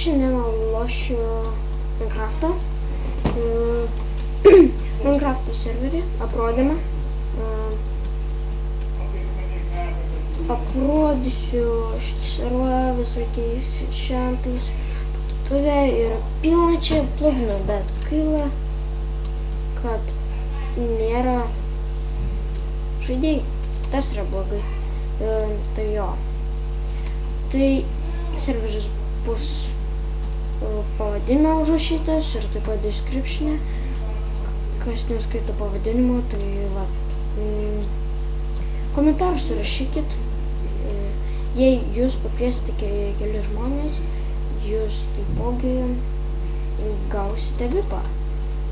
šiandien lošiu Minecraftą. Minecrafto serverį, aprodymą. Aprodysiu serverą visokiais šantais. Parduotuvė yra pilna čia pluginų, bet gaila, kad nėra žaidėjų. Tas yra blogai. Tai jo. Tai serveris bus pavadinime užrašytas ir taip pat description'e. Kas neskaito pavadinimo, tai va. Komentarus rašykit. Jei jūs pakviesite keli žmonės, jūs taipogi gausite VIPą.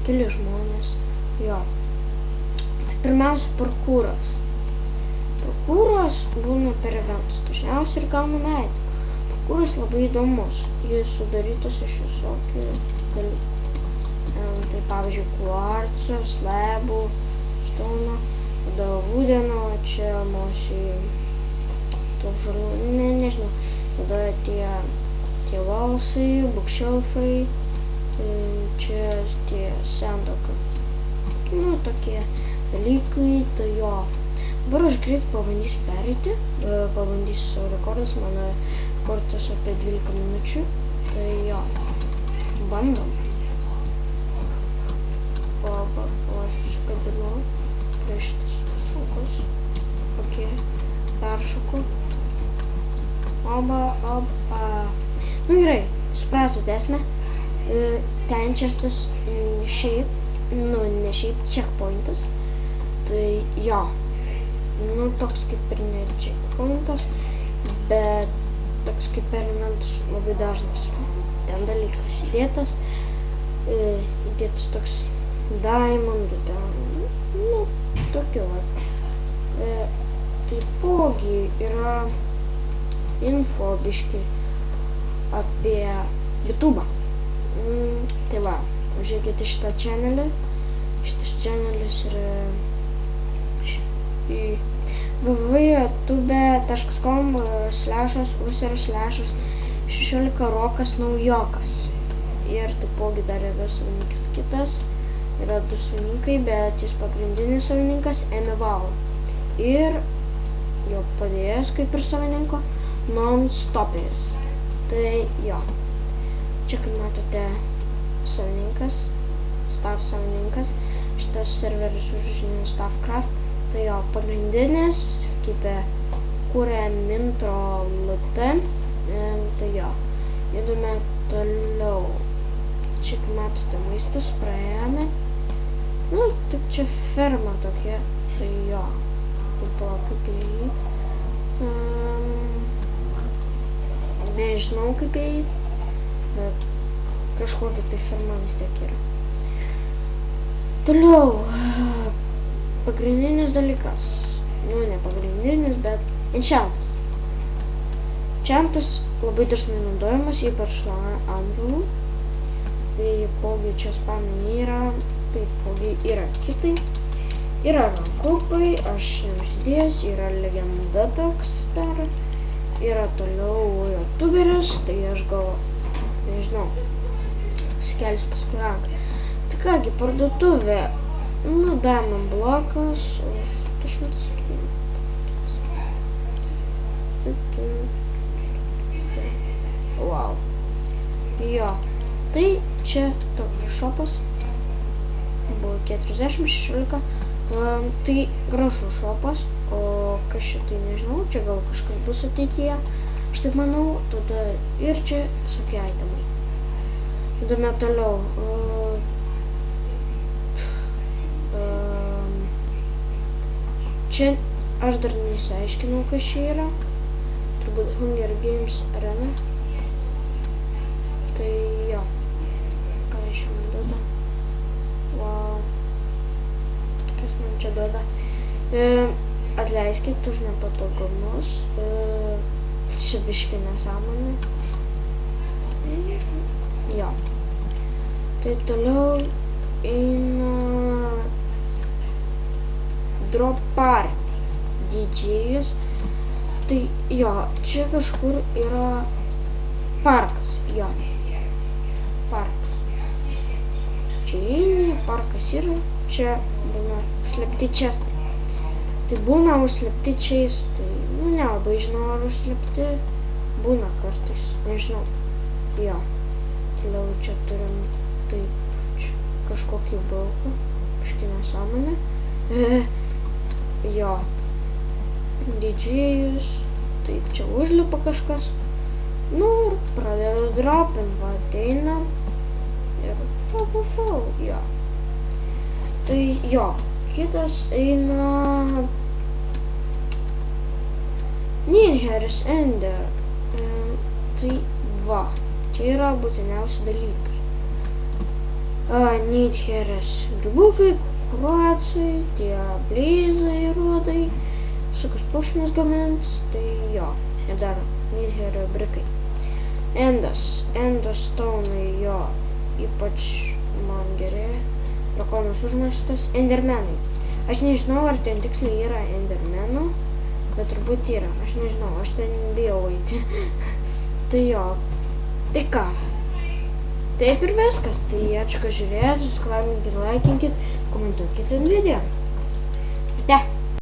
Keli žmonės. Jo. Tai pirmiausia, parkūras. Parkūras būna per eventus. Dažniausiai ir gauname meilę. Parkūras labai įdomus. Jis sudarytas iš visokių dalykų. Tai pavyzdžiui, kvarco, slabų, stono, tada vudeno, čia mosiai to žalų, nežinau, tada tie valsai, bookshelfai, čia tie sandokai. Nu, tokie dalykai, tai jo. Dabar aš greit pabandysiu pereiti, pabandysiu savo rekordas, mano rekordas apie 12 minučių, tai jo, bandom. Aš susikabinau prie šitas sunkus. Ok, peršoku. Nu gerai, supratote esmę. Ten čia tas šiaip, ne šiaip, checkpointas. Tai jo, nu toks kaip ir ne checkpointas, bet toks kaip elementas labai dažnas. Ten dalykas įdėtas toks diamondų ten, nu, tokiu va. Taipogi yra info biški apie YouTube'ą. Tai va, užėkite šitą channelį. Šitas channelis yra www.youtube.com/user/16 rokas naujokas. Ir taipogi dar yra savininkis kitas. Yra du savininkai, bet jis pagrindinis savininkas Emival. Ir jo padėjęs kaip ir savininko Non-Stoperis. Tai jo. Čia kaip matote savininkas, Staff savininkas. Šitas serveris užrašytas Staffcraft. Tai jo pagrindinis, skipė kūrė Mintro LT. Tai jo. Judame toliau. Čia kaip matote maistas, praėjome. Nu, taip čia ferma tokia, tai jo, kaip įeit. Nežinau kaip įeit, bet kažkokia tai ferma vis tiek yra. Toliau, pagrindinis dalykas, nu ne pagrindinis, bet enchantas. Enchantas labai dažnai naudojamas, ypač angelų. Taipogi čia spamai yra, taipogi yra kitai. Yra rankupai, aš neužsidėjęs, yra legenda toks dar. Yra toliau youtuberis, tai aš gal, nežinau, skelsiu paskui ranką. Tai kągi, parduotuvė, nu, diamond blokas, už 200. Wow. Jo. Tai čia toks šopas, buvo 40-16, tai gražus šopas, o kas čia tai nežinau, čia gal kažkas bus ateityje, aš taip manau, tada ir čia visokie itemai. Įdame toliau, čia aš dar nesiaiškinau, kas čia yra, turbūt Hunger Games Arena, tai jo. Man duoda. Wow. Kas man čia duoda? Atleiskit už nepatogumus. Čia biški nesąmonė. Jo. Tai toliau eina Drop Party didžėjus. Tai jo, čia kažkur yra parkas. Jo. parkas. Čia įeini, parkas yra, čia būna užslėpti čestai. Tai būna užslėpti čestai, nelabai žinau ar užslėpti, būna kartais, nežinau. Jo, toliau čia turim taip kažkokį balką, kažkokį nesąmonę. Jo, didžėjus, taip čia užlipa kažkas. Nu ir pradeda dropint, va ateina ir jo. Tai jo, kitas eina Nidheris Ender. Tai va, čia yra būtiniausi dalykai. Nidheris grybukai, kukuracai, tie blizai ruodai, visokius puošmenis gamint, tai jo. Ir dar Nidherio brikai. Endostonai, jo, ypač man geri. Drakonas užmarštas. Endermenai. Aš nežinau, ar ten tiksliai yra endermenų, bet turbūt yra. Aš nežinau, aš ten bijau eiti. Tai jo. Tai ką? Taip ir viskas. Tai ačiū, kad žiūrėjot, subscribinkit, laikinkit, komentuokit video. Ate.